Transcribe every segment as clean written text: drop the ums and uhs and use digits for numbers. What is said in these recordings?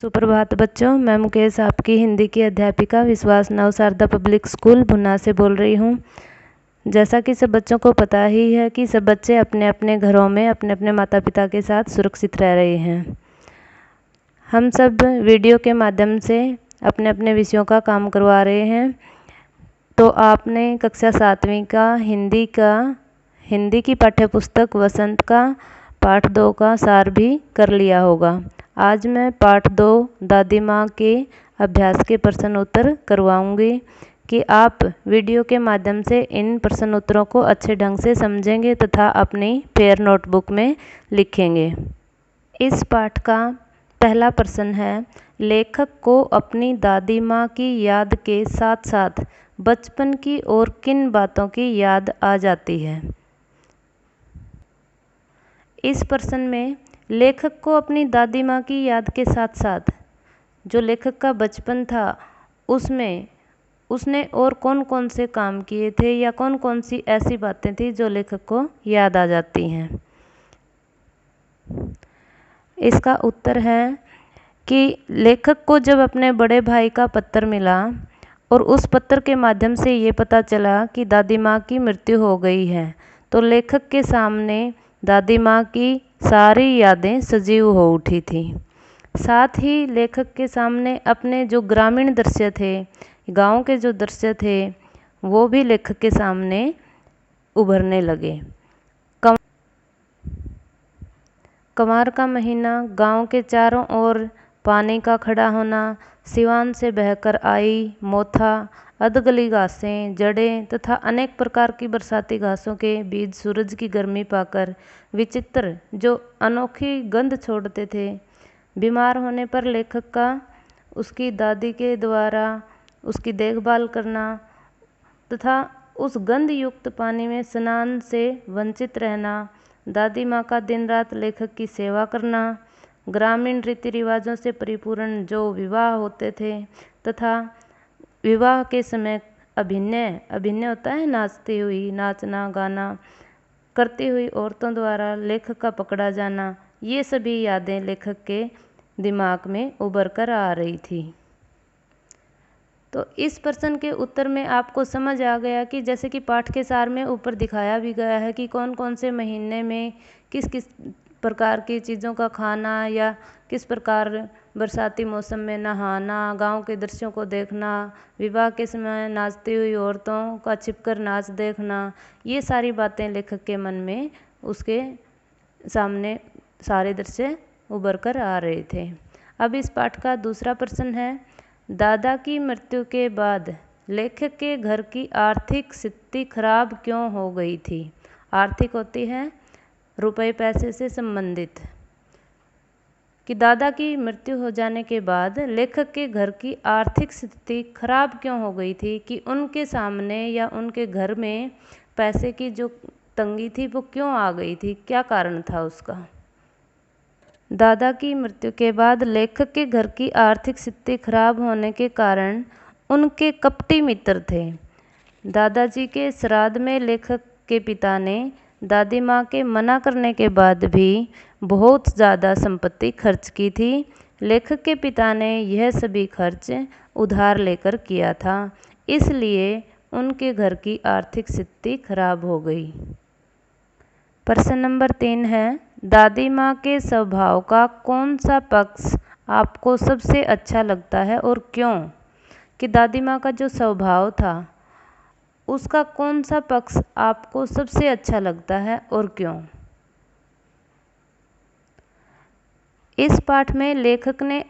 सुप्रभात बच्चों, मैं मुकेश आपकी हिंदी की अध्यापिका विश्वास नव शारदा पब्लिक स्कूल भुन्ना से बोल रही हूँ। जैसा कि सब बच्चों को पता ही है कि सब बच्चे अपने अपने घरों में अपने अपने माता पिता के साथ सुरक्षित रह रहे हैं। हम सब वीडियो के माध्यम से अपने अपने विषयों का काम करवा रहे हैं। तो आपने कक्षा 7वीं का हिंदी की पाठ्यपुस्तक वसंत का पाठ 2 का सार भी कर लिया होगा। आज मैं पाठ 2 दादी माँ के अभ्यास के प्रश्न उत्तर करवाऊंगी कि आप वीडियो के माध्यम से इन प्रश्न उत्तरों को अच्छे ढंग से समझेंगे तथा अपनी पेयर नोटबुक में लिखेंगे। इस पाठ का पहला प्रश्न है, लेखक को अपनी दादी माँ की याद के साथ साथ बचपन की और किन बातों की याद आ जाती है। इस प्रश्न में लेखक को अपनी दादी माँ की याद के साथ साथ जो लेखक का बचपन था उसमें उसने और कौन कौन से काम किए थे या कौन कौन सी ऐसी बातें थी जो लेखक को याद आ जाती हैं। इसका उत्तर है कि लेखक को जब अपने बड़े भाई का पत्र मिला और उस पत्र के माध्यम से ये पता चला कि दादी माँ की मृत्यु हो गई है, तो लेखक के सामने दादी माँ की सारी यादें सजीव हो उठी थी। साथ ही लेखक के सामने अपने जो ग्रामीण दृश्य थे, गांव के जो दृश्य थे, वो भी लेखक के सामने उभरने लगे। कंवार का महीना, गांव के चारों ओर पानी का खड़ा होना, सिवान से बहकर आई मोथा, अधगली घासें, जड़ें तथा अनेक प्रकार की बरसाती घासों के बीज सूरज की गर्मी पाकर विचित्र जो अनोखी गंध छोड़ते थे। बीमार होने पर लेखक का उसकी दादी के द्वारा उसकी देखभाल करना तथा उस गंध युक्त पानी में स्नान से वंचित रहना, दादी माँ का दिन रात लेखक की सेवा करना, ग्रामीण रीति रिवाजों से परिपूर्ण जो विवाह होते थे तथा विवाह के समय अभिनय होता है, नाचती हुई, नाचना गाना करती हुई औरतों द्वारा लेखक का पकड़ा जाना, ये सभी यादें लेखक के दिमाग में उभर कर आ रही थी। तो इस प्रश्न के उत्तर में आपको समझ आ गया कि जैसे कि पाठ के सार में ऊपर दिखाया भी गया है कि कौन कौन से महीने में किस किस प्रकार की चीज़ों का खाना या किस प्रकार बरसाती मौसम में नहाना, गांव के दृश्यों को देखना, विवाह के समय नाचती हुई औरतों का छिपकर नाच देखना, ये सारी बातें लेखक के मन में उसके सामने सारे दृश्य उभर कर आ रहे थे। अब इस पाठ का दूसरा प्रश्न है, दादा की मृत्यु के बाद लेखक के घर की आर्थिक स्थिति खराब क्यों हो गई थी। आर्थिक होती है रुपए पैसे से संबंधित। कि दादा की मृत्यु हो जाने के बाद लेखक के घर की आर्थिक स्थिति खराब क्यों हो गई थी, कि उनके सामने या उनके घर में पैसे की जो तंगी थी वो क्यों आ गई थी, क्या कारण था उसका। दादा की मृत्यु के बाद लेखक के घर की आर्थिक स्थिति खराब होने के कारण उनके कपटी मित्र थे। दादाजी के श्राद्ध में लेखक के पिता ने दादी माँ के मना करने के बाद भी बहुत ज़्यादा संपत्ति खर्च की थी। लेखक के पिता ने यह सभी खर्च उधार लेकर किया था, इसलिए उनके घर की आर्थिक स्थिति खराब हो गई। प्रश्न नंबर 3 है, दादी माँ के स्वभाव का कौन सा पक्ष आपको सबसे अच्छा लगता है और क्यों। कि दादी माँ का जो स्वभाव था उसका कौन सा पक्ष आपको सबसे अच्छा लगता है और क्यों। इस पाठ में लेखक ने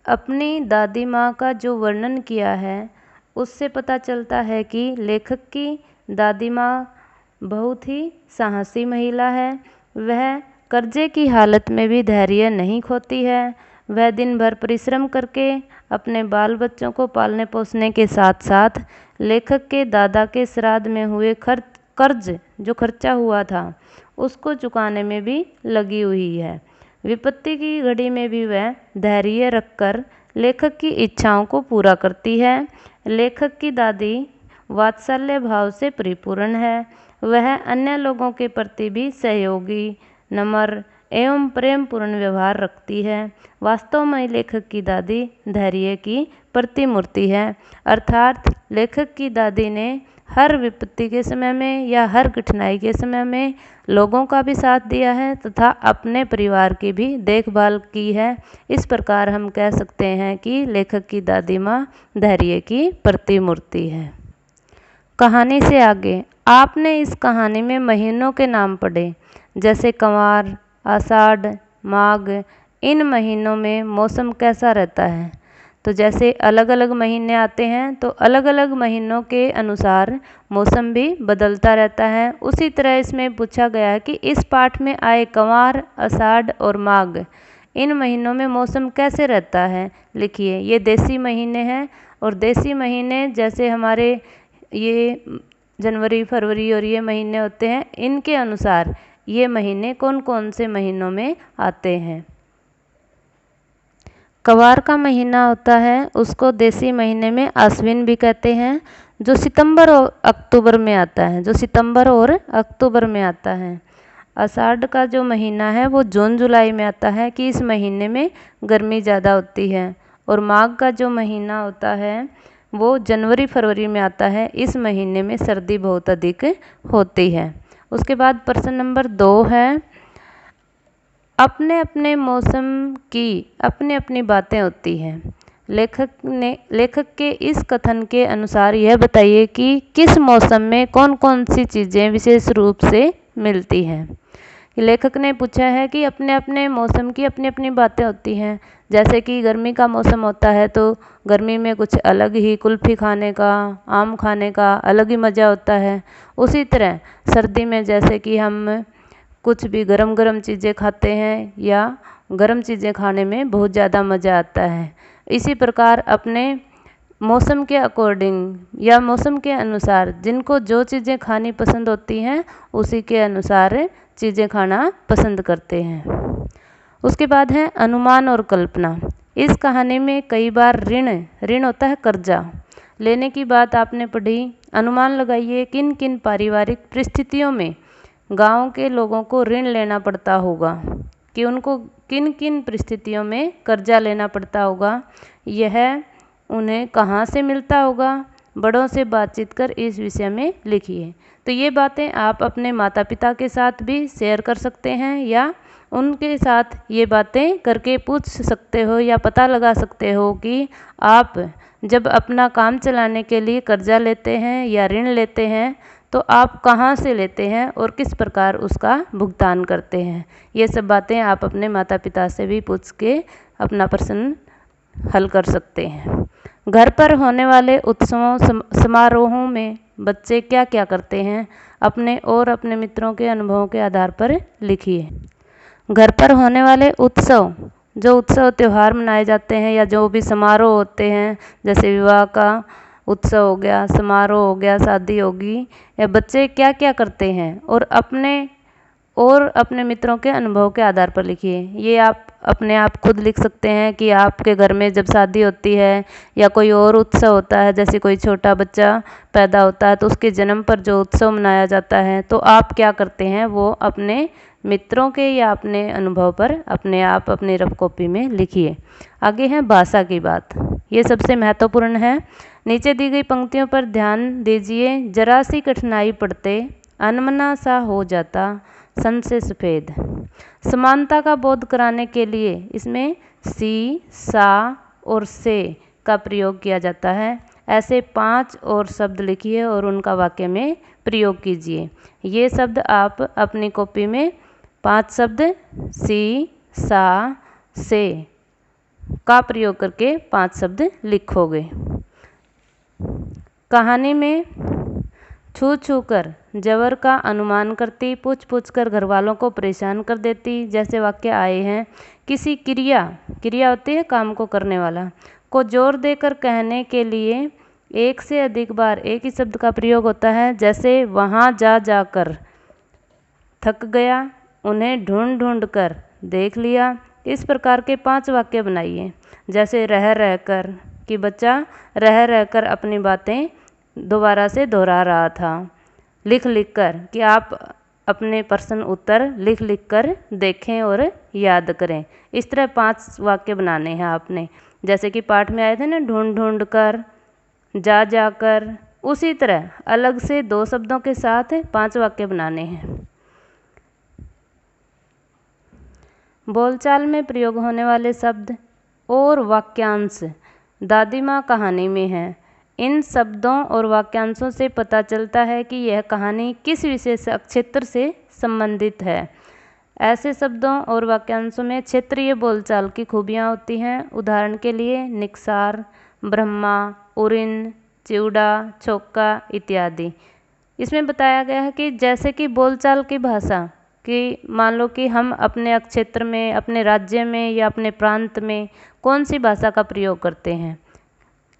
अपनी दादी माँ का जो वर्णन किया है उससे पता चलता है कि लेखक की दादी माँ बहुत ही साहसी महिला है। वह कर्जे की हालत में भी धैर्य नहीं खोती है। वह दिन भर परिश्रम करके अपने बाल बच्चों को पालने पोसने के साथ साथ लेखक के दादा के श्राद्ध में हुए कर्ज जो खर्चा हुआ था उसको चुकाने में भी लगी हुई है। विपत्ति की घड़ी में भी वह धैर्य रखकर लेखक की इच्छाओं को पूरा करती है। लेखक की दादी वात्सल्य भाव से परिपूर्ण है। वह अन्य लोगों के प्रति भी सहयोगी, नम्र एवं प्रेमपूर्ण व्यवहार रखती है। वास्तव में लेखक की दादी धैर्य की प्रतिमूर्ति है, अर्थात लेखक की दादी ने हर विपत्ति के समय में या हर कठिनाई के समय में लोगों का भी साथ दिया है तथा अपने परिवार की भी देखभाल की है। इस प्रकार हम कह सकते हैं कि लेखक की दादी माँ धैर्य की प्रतिमूर्ति है। कहानी से आगे आपने इस कहानी में महीनों के नाम पढ़े, जैसे कंवार, आषाढ़, माघ। इन महीनों में मौसम कैसा रहता है? तो जैसे अलग अलग महीने आते हैं तो अलग अलग महीनों के अनुसार मौसम भी बदलता रहता है। उसी तरह इसमें पूछा गया है कि इस पाठ में आए कंवार, आषाढ़ और माघ, इन महीनों में मौसम कैसे रहता है? लिखिए। ये देसी महीने हैं और देसी महीने जैसे हमारे ये जनवरी, फरवरी और ये महीने होते हैं, इनके अनुसार ये महीने कौन कौन से महीनों में आते हैं। कंवार का महीना होता है उसको देसी महीने में आश्विन भी कहते हैं, जो सितंबर और अक्टूबर में आता है, जो सितंबर और अक्टूबर में आता है। आषाढ़ का जो महीना है वो जून जुलाई में आता है कि इस महीने में गर्मी ज़्यादा होती है। और माघ का जो महीना होता है वो जनवरी फरवरी में आता है, इस महीने में सर्दी बहुत अधिक होती है। उसके बाद प्रश्न नंबर 2 है, अपने अपने मौसम की अपनी अपनी बातें होती हैं। लेखक के इस कथन के अनुसार यह बताइए कि किस मौसम में कौन कौन सी चीज़ें विशेष रूप से मिलती हैं। लेखक ने पूछा है कि अपने अपने मौसम की अपनी अपनी बातें होती हैं। जैसे कि गर्मी का मौसम होता है तो गर्मी में कुछ अलग ही कुल्फ़ी खाने का, आम खाने का अलग ही मज़ा होता है। उसी तरह सर्दी में जैसे कि हम कुछ भी गरम गरम चीज़ें खाते हैं या गरम चीज़ें खाने में बहुत ज़्यादा मज़ा आता है। इसी प्रकार अपने मौसम के अकॉर्डिंग या मौसम के अनुसार जिनको जो चीज़ें खानी पसंद होती हैं उसी के अनुसार चीज़ें खाना पसंद करते हैं। उसके बाद है अनुमान और कल्पना। इस कहानी में कई बार ऋण होता है कर्जा लेने की बात आपने पढ़ी। अनुमान लगाइए किन किन पारिवारिक परिस्थितियों में गांव के लोगों को ऋण लेना पड़ता होगा, कि उनको किन किन परिस्थितियों में कर्जा लेना पड़ता होगा, यह उन्हें कहाँ से मिलता होगा। बड़ों से बातचीत कर इस विषय में लिखिए। तो ये बातें आप अपने माता पिता के साथ भी शेयर कर सकते हैं या उनके साथ ये बातें करके पूछ सकते हो या पता लगा सकते हो कि आप जब अपना काम चलाने के लिए कर्जा लेते हैं या ऋण लेते हैं तो आप कहाँ से लेते हैं और किस प्रकार उसका भुगतान करते हैं। ये सब बातें आप अपने माता पिता से भी पूछ के अपना प्रश्न हल कर सकते हैं। घर पर होने वाले उत्सवों समारोहों में बच्चे क्या क्या करते हैं, अपने और अपने मित्रों के अनुभवों के आधार पर लिखिए। घर पर होने वाले उत्सव, जो उत्सव त्यौहार मनाए जाते हैं या जो भी समारोह होते हैं, जैसे विवाह का उत्सव हो गया, समारोह हो गया, शादी होगी, या बच्चे क्या क्या करते हैं और अपने मित्रों के अनुभव के आधार पर लिखिए। ये आप अपने आप खुद लिख सकते हैं कि आपके घर में जब शादी होती है या कोई और उत्सव होता है, जैसे कोई छोटा बच्चा पैदा होता है तो उसके जन्म पर जो उत्सव मनाया जाता है तो आप क्या करते हैं वो अपने मित्रों के या अपने अनुभव पर अपने आप अपनी रफ कॉपी में लिखिए। आगे है भाषा की बात, ये सबसे महत्वपूर्ण है। नीचे दी गई पंक्तियों पर ध्यान दीजिए। जरा सी कठिनाई पड़ते अनमना सा हो जाता सन से सफ़ेद। समानता का बोध कराने के लिए इसमें सी, सा और से का प्रयोग किया जाता है। ऐसे 5 और शब्द लिखिए और उनका वाक्य में प्रयोग कीजिए। ये शब्द आप अपनी कॉपी में 5 शब्द सी, सा, से का प्रयोग करके 5 शब्द लिखोगे। कहानी में छू छू कर जबर का अनुमान करती, पूछ पूछ कर घर वालों को परेशान कर देती, जैसे वाक्य आए हैं। किसी क्रिया होती है काम को करने वाला, को जोर देकर कहने के लिए एक से अधिक बार एक ही शब्द का प्रयोग होता है। जैसे वहाँ जा जाकर, थक गया, उन्हें ढूंढ ढूंढ कर देख लिया। इस प्रकार के 5 वाक्य बनाइए। जैसे रह रह कर, कि बच्चा रह रह कर अपनी बातें दोबारा से दोहरा रहा था। लिख लिख कर, कि आप अपने प्रश्न उत्तर लिख लिख कर देखें और याद करें। इस तरह 5 वाक्य बनाने हैं आपने, जैसे कि पाठ में आए थे ना, ढूंढ ढूंढ कर, जा जाकर, उसी तरह अलग से 2 शब्दों के साथ 5 वाक्य बनाने हैं। बोलचाल में प्रयोग होने वाले शब्द और वाक्यांश दादी माँ कहानी में हैं। इन शब्दों और वाक्यांशों से पता चलता है कि यह कहानी किस विशेष क्षेत्र से संबंधित है। ऐसे शब्दों और वाक्यांशों में क्षेत्रीय बोलचाल की खूबियाँ होती हैं। उदाहरण के लिए निकसार, ब्रह्मा, उरिन, चिवड़ा, चौका इत्यादि। इसमें बताया गया है कि जैसे कि बोलचाल की भाषा कि मान लो कि हम अपने क्षेत्र में, अपने राज्य में या अपने प्रांत में कौन सी भाषा का प्रयोग करते हैं,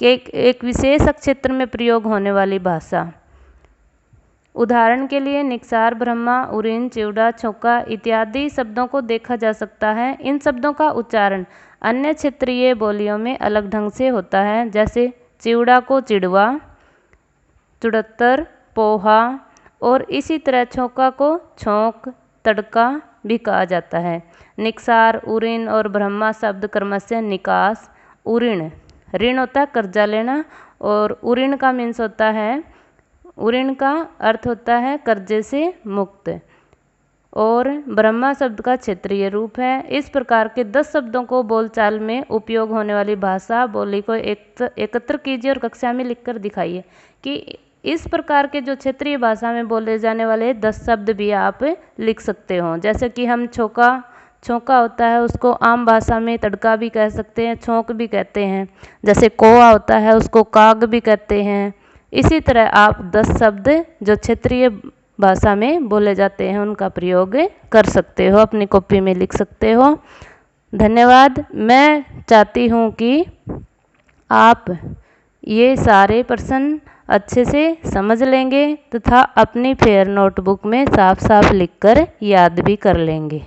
कि एक विशेष क्षेत्र में प्रयोग होने वाली भाषा। उदाहरण के लिए निकसार, ब्रह्मा, उरिन, चिवड़ा, चौका इत्यादि शब्दों को देखा जा सकता है। इन शब्दों का उच्चारण अन्य क्षेत्रीय बोलियों में अलग ढंग से होता है। जैसे चिवड़ा को चिड़वा, चुड़त्तर, पोहा और इसी तरह चौका को छौंक, तड़का भी कहा जाता है। निकसार, उरिन और ब्रह्मा शब्द क्रमशः निकास, उरिन, ऋण होता है कर्जा लेना, और उरिन का मीन्स होता है, उरिन का अर्थ होता है कर्जे से मुक्त, और ब्रह्मा शब्द का क्षेत्रीय रूप है। इस प्रकार के 10 शब्दों को बोलचाल में उपयोग होने वाली भाषा बोली को एकत्र कीजिए और कक्षा में लिखकर दिखाइए कि इस प्रकार के जो क्षेत्रीय भाषा में बोले जाने वाले 10 शब्द भी आप लिख सकते हो। जैसे कि हम छौंका होता है, उसको आम भाषा में तड़का भी कह सकते हैं, छौंक भी कहते हैं। जैसे कोआ होता है, उसको काग भी कहते हैं। इसी तरह आप 10 शब्द जो क्षेत्रीय भाषा में बोले जाते हैं उनका प्रयोग कर सकते हो, अपनी कॉपी में लिख सकते हो। धन्यवाद। मैं चाहती हूँ कि आप ये सारे प्रश्न अच्छे से समझ लेंगे तथा अपनी फेयर नोटबुक में साफ साफ लिखकर याद भी कर लेंगे।